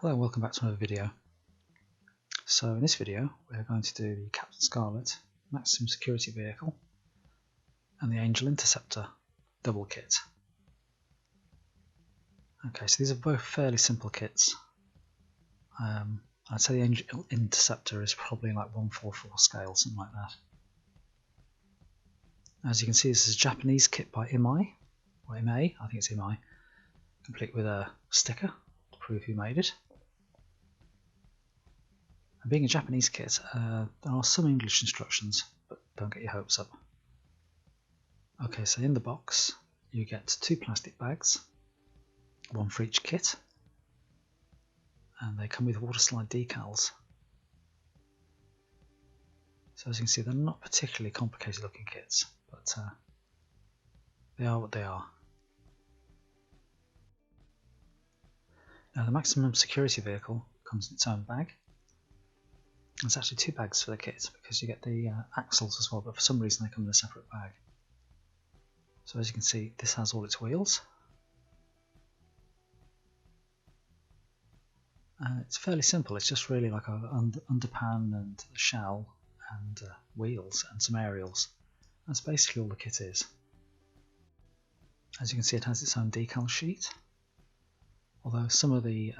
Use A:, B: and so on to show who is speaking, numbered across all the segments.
A: Hello and welcome back to another video. So in this video we're going to do the Captain Scarlet maximum security vehicle and the Angel Interceptor double kit. Okay, so these are both fairly simple kits. I'd say the Angel Interceptor is probably like 144 scale, something like that. As you can see, this is a Japanese kit by Imai, or Imai, I think it's Imai, complete with a sticker to prove who made it. And being a Japanese kit, there are some English instructions, but don't get your hopes up. Okay, so in the box you get 2 plastic bags, one for each kit, and they come with water slide decals. So as you can see, they're not particularly complicated looking kits, but they are what they are. Now the maximum security vehicle comes in its own bag. There's actually 2 bags for the kit because you get the axles as well, but for some reason they come in a separate bag. So as you can see, this has all its wheels. It's fairly simple, it's just really like an underpan and a shell and wheels and some aerials. That's basically all the kit is. As you can see, it has its own decal sheet, although some of the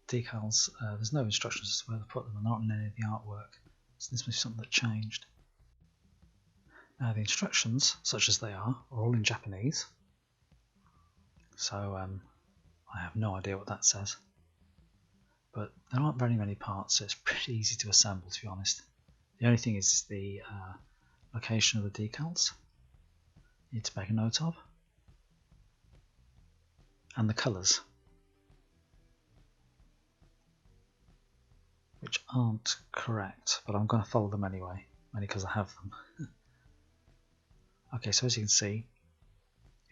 A: decals, there's no instructions as to where to put them, and not in any of the artwork, so this must be something that changed. Now the instructions, such as they are all in Japanese, so I have no idea what that says. But there aren't very many parts, so it's pretty easy to assemble, to be honest. The only thing is the location of the decals you need to make a note of, and the colours, which aren't correct, but I'm going to follow them anyway, mainly because I have them. Okay, so as you can see,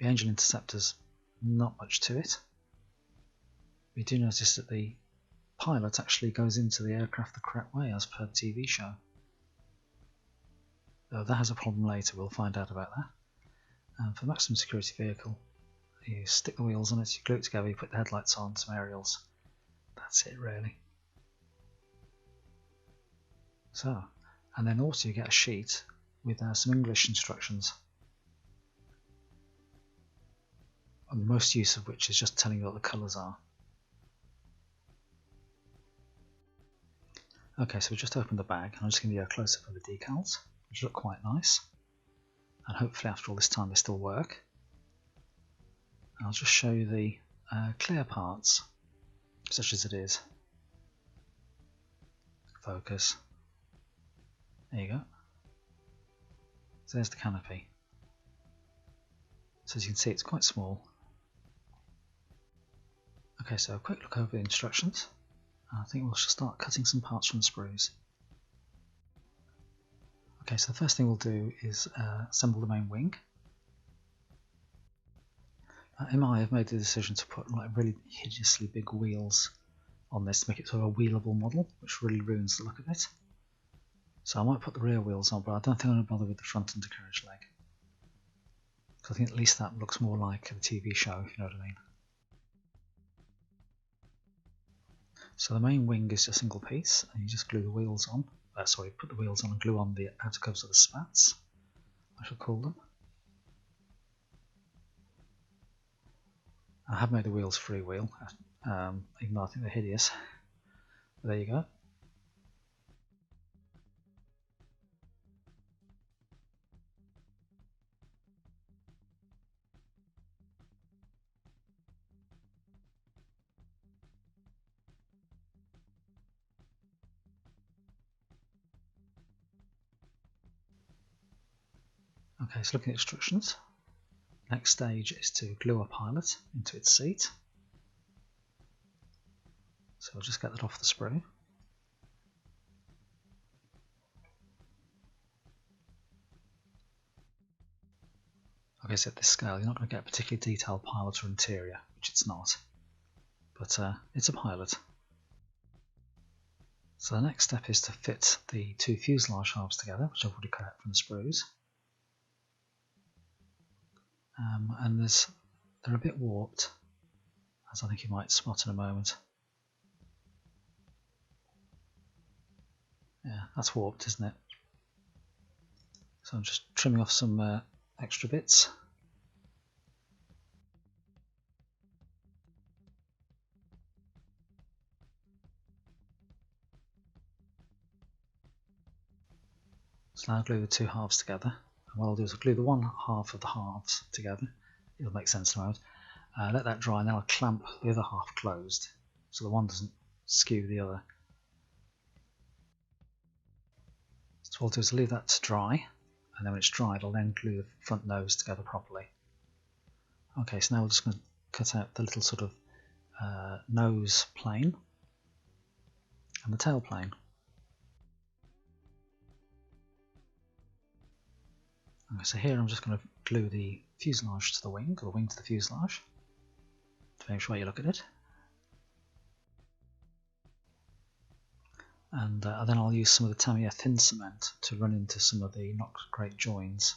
A: the Angel Interceptor's not much to it. We do notice that the pilot actually goes into the aircraft the correct way as per the TV show. Though that has a problem later, we'll find out about that. And for the maximum security vehicle, you stick the wheels on it, you glue it together, you put the headlights on, some aerials. That's it really. So, and then also you get a sheet with some English instructions, and most use of which is just telling you what the colours are. Okay, so we just opened the bag, and I'm just going to do a close-up of the decals, which look quite nice, and hopefully after all this time they still work. And I'll just show you the clear parts, such as it is. Focus. There you go. So there's the canopy. So as you can see, it's quite small. Okay, so a quick look over the instructions. I think we'll start cutting some parts from the sprues. Okay, so the first thing we'll do is assemble the main wing. Imai have made the decision to put like really hideously big wheels on this to make it sort of a wheelable model, which really ruins the look of it. So I might put the rear wheels on, but I don't think I'm going to bother with the front undercarriage leg, because I think at least that looks more like the TV show, if you know what I mean. So the main wing is a single piece, and you just glue the wheels on. Put the wheels on and glue on the outer covers of the spats, I shall call them. I have made the wheels freewheel, even though I think they're hideous. But there you go. Okay, so looking at instructions. Next stage is to glue a pilot into its seat. So I'll just get that off the sprue. Okay, so at this scale you're not going to get a particularly detailed pilot or interior, which it's not, but it's a pilot. So the next step is to fit the 2 fuselage halves together, which I've already cut out from the sprues. And they're a bit warped, as I think you might spot in a moment. Yeah, that's warped, isn't it? So I'm just trimming off some extra bits. So now I'll glue the two halves together. And what I'll do is I'll glue the one half of the halves together. It'll make sense in a moment. Let that dry, and then I'll clamp the other half closed so the one doesn't skew the other. So what I'll do is leave that to dry, and then when it's dried I'll then glue the front nose together properly. Okay, so now we're just going to cut out the little sort of nose plane and the tail plane. Okay, so here I'm just going to glue the fuselage to the wing, or the wing to the fuselage, depending which way you look at it. And then I'll use some of the Tamiya thin cement to run into some of the not great joins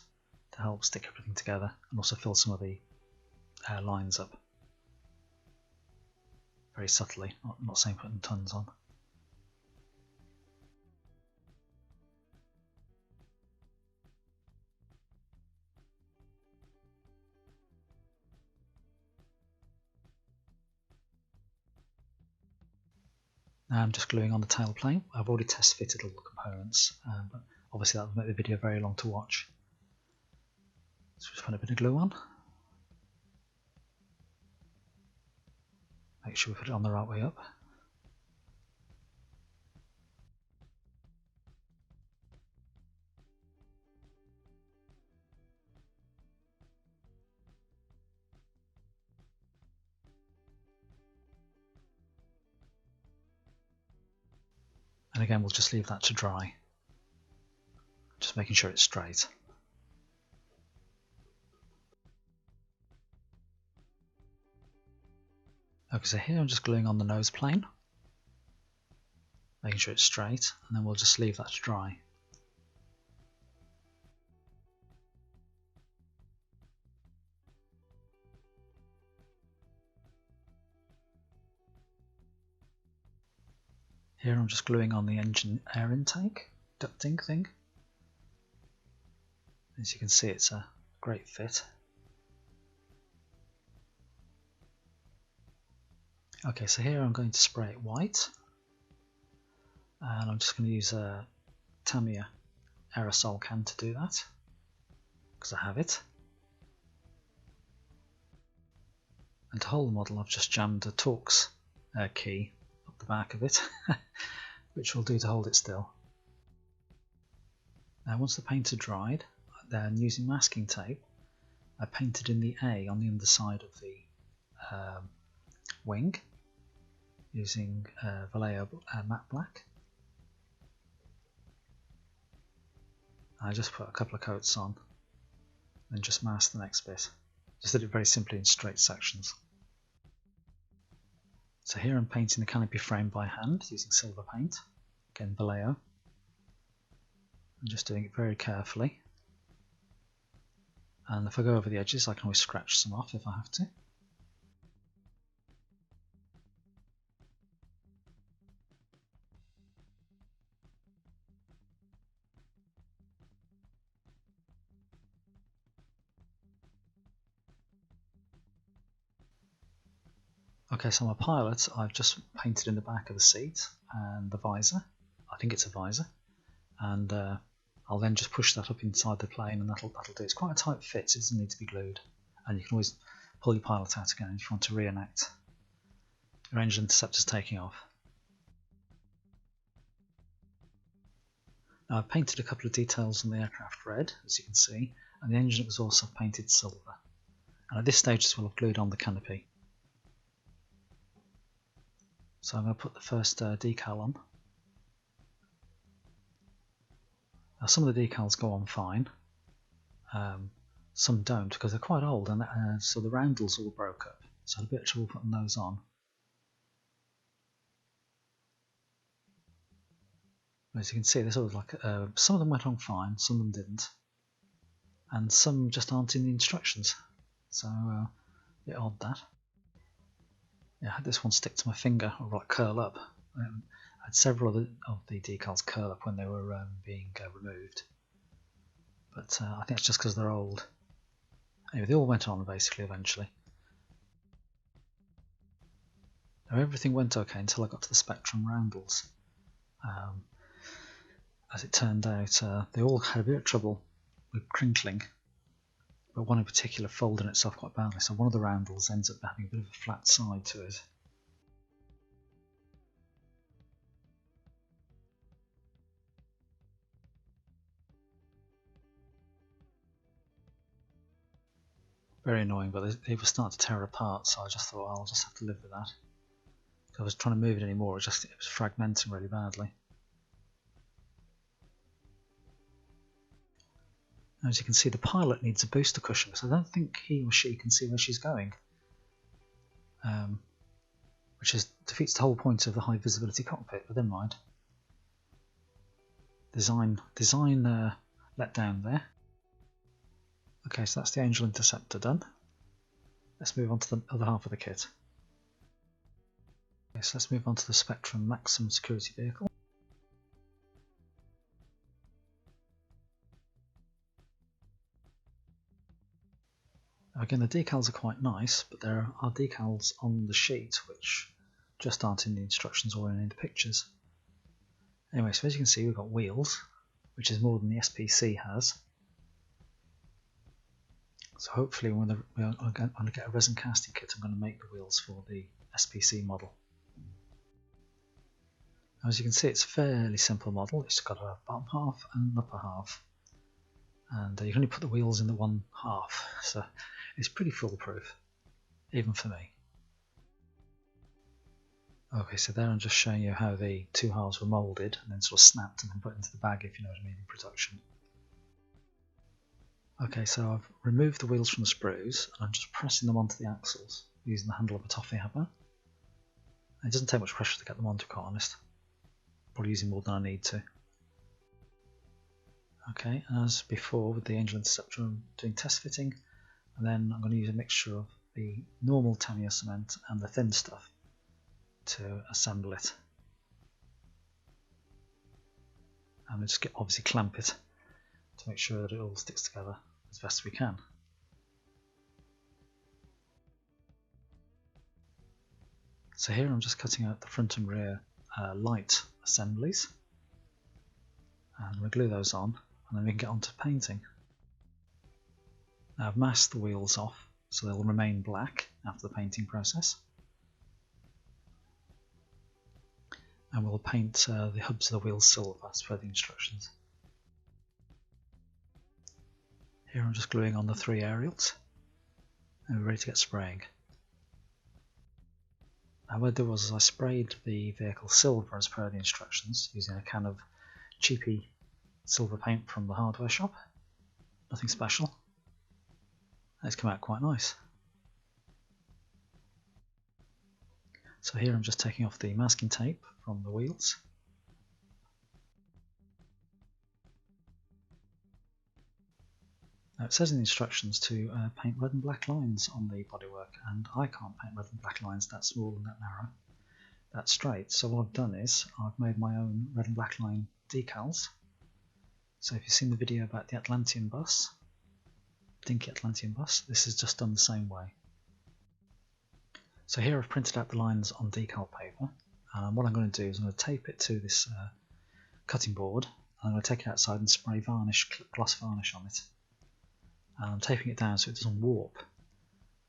A: to help stick everything together, and also fill some of the lines up very subtly, not saying putting tons on. Now I'm just gluing on the tail plane. I've already test fitted all the components, but obviously that would make the video very long to watch. So just put a bit of glue on. Make sure we put it on the right way up. And again, we'll just leave that to dry. Just making sure it's straight. Okay, so here I'm just gluing on the nose plane, making sure it's straight, and then we'll just leave that to dry. Here I'm just gluing on the engine air intake ducting thing. As you can see, it's a great fit. Okay, so here I'm going to spray it white, and I'm just going to use a Tamiya aerosol can to do that, because I have it. And to hold the model, I've just jammed a Torx key up the back of it, which will do to hold it still. Now once the paints are dried, then using masking tape, I painted in the A on the underside of the wing, using Vallejo matte black. I just put a couple of coats on and just masked the next bit. Just did it very simply in straight sections. So here I'm painting the canopy frame by hand using silver paint, again Vallejo. I'm just doing it very carefully, and if I go over the edges I can always scratch some off if I have to. Okay, so my pilot, I've just painted in the back of the seat and the visor. I think it's a visor, and I'll then just push that up inside the plane, and that'll do. It's quite a tight fit, so it doesn't need to be glued, and you can always pull your pilot out again if you want to reenact your engine interceptors taking off. Now I've painted a couple of details on the aircraft red, as you can see, and the engine was also painted silver. And at this stage as well, I've glued on the canopy. So I'm going to put the first decal on. Now some of the decals go on fine, some don't because they're quite old, and so the roundels all broke up, so I had a bit of trouble putting those on. As you can see, there's sort of like some of them went on fine, some of them didn't, and some just aren't in the instructions, so a bit odd that. Yeah, I had this one stick to my finger, or like curl up. I had several of the decals curl up when they were being removed, but I think it's just because they're old. Anyway, they all went on basically eventually. Now everything went okay until I got to the Spectrum roundels. As it turned out, they all had a bit of trouble with crinkling, but one in particular folded itself quite badly, so one of the roundels ends up having a bit of a flat side to it. Very annoying, but they were starting to tear apart, so I just thought, well, I'll just have to live with that. If I was trying to move it anymore, it was fragmenting really badly. As you can see, the pilot needs a booster cushion, so I don't think he or she can see where she's going, which defeats the whole point of the high visibility cockpit, but never mind. Design let down there. Okay, so that's the Angel Interceptor done. Let's move on to the other half of the kit. Okay, so let's move on to the Spectrum Maximum Security Vehicle. Now again, the decals are quite nice, but there are decals on the sheet which just aren't in the instructions or in the pictures. Anyway, so as you can see, we've got wheels, which is more than the SPC has. So hopefully when we're going to get a resin casting kit, I'm going to make the wheels for the SPC model. Now, as you can see, it's a fairly simple model. It's got a bottom half and an upper half, and you can only put the wheels in the one half, so it's pretty foolproof, even for me. Okay, so there I'm just showing you how the two halves were moulded and then sort of snapped and then put into the bag, if you know what I mean, in production. Okay, so I've removed the wheels from the sprues and I'm just pressing them onto the axles using the handle of a toffee hammer. It doesn't take much pressure to get them on, to be quite honest. Probably using more than I need to. Okay, as before with the Angel Interceptor, I'm doing test fitting, and then I'm going to use a mixture of the normal Tamiya cement and the thin stuff to assemble it. And just obviously clamp it to make sure that it all sticks together as best as we can. So here I'm just cutting out the front and rear light assemblies, and we'll glue those on, and then we can get on to painting. Now I've masked the wheels off so they'll remain black after the painting process, and we'll paint the hubs of the wheels silver as per the instructions. Here I'm just gluing on the 3 aerials, and we're ready to get spraying. Now what I did was I sprayed the vehicle silver as per the instructions using a can of cheapy silver paint from the hardware shop. Nothing special. And it's come out quite nice. So here I'm just taking off the masking tape from the wheels. Now it says in the instructions to paint red and black lines on the bodywork, and I can't paint red and black lines that small and that narrow, that straight. So what I've done is I've made my own red and black line decals. So if you've seen the video about the Atlantean bus, dinky Atlantean bus, this is just done the same way. So here I've printed out the lines on decal paper, and what I'm going to do is I'm going to tape it to this cutting board, and I'm going to take it outside and spray varnish, gloss varnish on it. And I'm taping it down so it doesn't warp,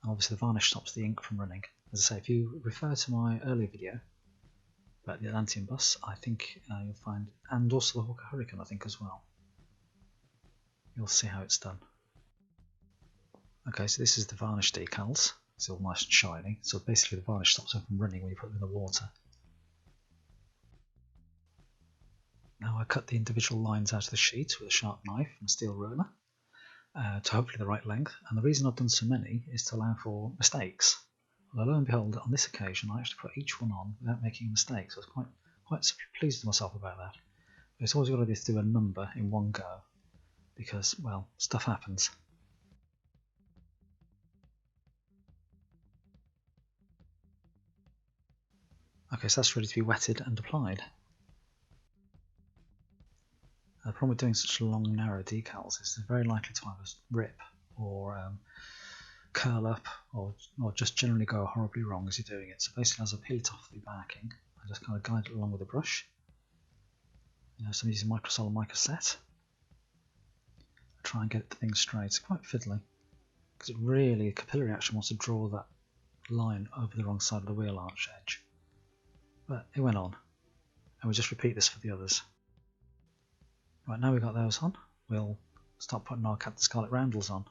A: and obviously the varnish stops the ink from running. As I say, if you refer to my earlier video about the Atlantean bus, I think you'll find, and also the Hawker Hurricane I think as well, you'll see how it's done. Okay, so this is the varnish decals. It's all nice and shiny, so basically the varnish stops them from running when you put them in the water. Now I cut the individual lines out of the sheet with a sharp knife and a steel ruler to hopefully the right length, and the reason I've done so many is to allow for mistakes. Although lo and behold, on this occasion I actually put each one on without making a mistake, so I was quite pleased with myself about that. But it's always got to be to do a number in one go, because, well, stuff happens. Okay, so that's ready to be wetted and applied. The problem with doing such long, narrow decals is they're very likely to either rip or curl up or just generally go horribly wrong as you're doing it. So basically, as I peel it off the backing, I just kind of guide it along with a brush. So I'm using microsolid mica set. I try and get the thing straight. It's quite fiddly because it really, the capillary action wants to draw that line over the wrong side of the wheel arch edge. But it went on, and we'll just repeat this for the others. Right, now we've got those on, we'll start putting our Captain Scarlet roundels on,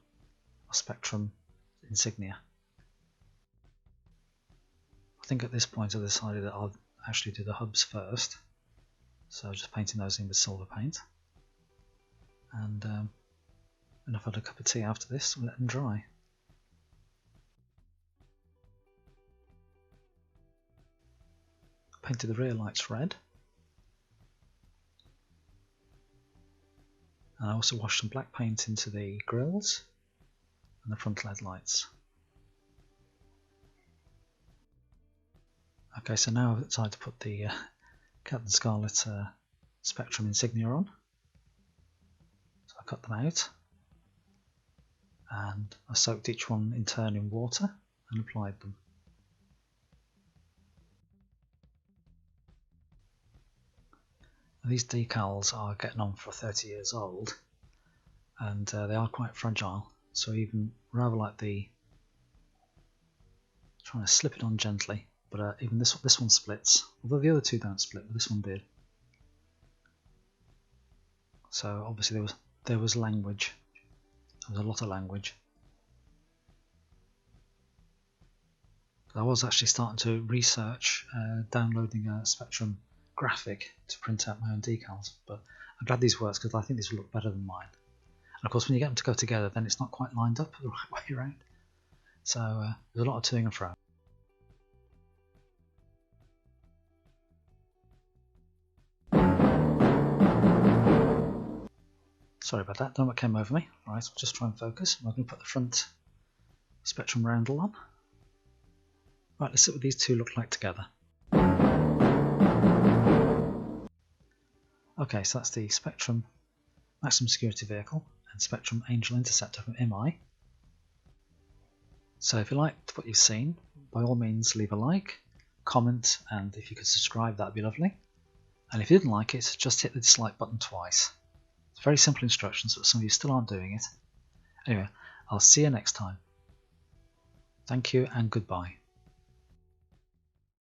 A: our Spectrum insignia. I think at this point I've decided that I'll actually do the hubs first, so just painting those in with silver paint. And I've had a cup of tea after this, we'll let them dry. Painted the rear lights red. And I also washed some black paint into the grills and the front LED lights. Okay, so now I've decided to put the Captain Scarlet Spectrum insignia on. So I cut them out and I soaked each one in turn in water and applied them. These decals are getting on for 30 years old and they are quite fragile, so even rather like trying to slip it on gently, but even this one splits, although the other two don't split, but this one did. So obviously there was language, there was a lot of language. I was actually starting to research downloading a Spectrum graphic to print out my own decals, but I'm glad these works because I think these will look better than mine. And of course when you get them to go together then it's not quite lined up the right way around, so there's a lot of toing and fro. Sorry about that, don't know what came over me. Alright, so I'll just try and focus. I'm going to put the front Spectrum roundel on. Right, let's see what these two look like together. Okay, so that's the Spectrum Maximum Security Vehicle and Spectrum Angel Interceptor from Imai. So if you liked what you've seen, by all means leave a like, comment, and if you could subscribe that'd be lovely. And if you didn't like it, just hit the dislike button twice. It's very simple instructions, but some of you still aren't doing it. Anyway, I'll see you next time. Thank you and goodbye.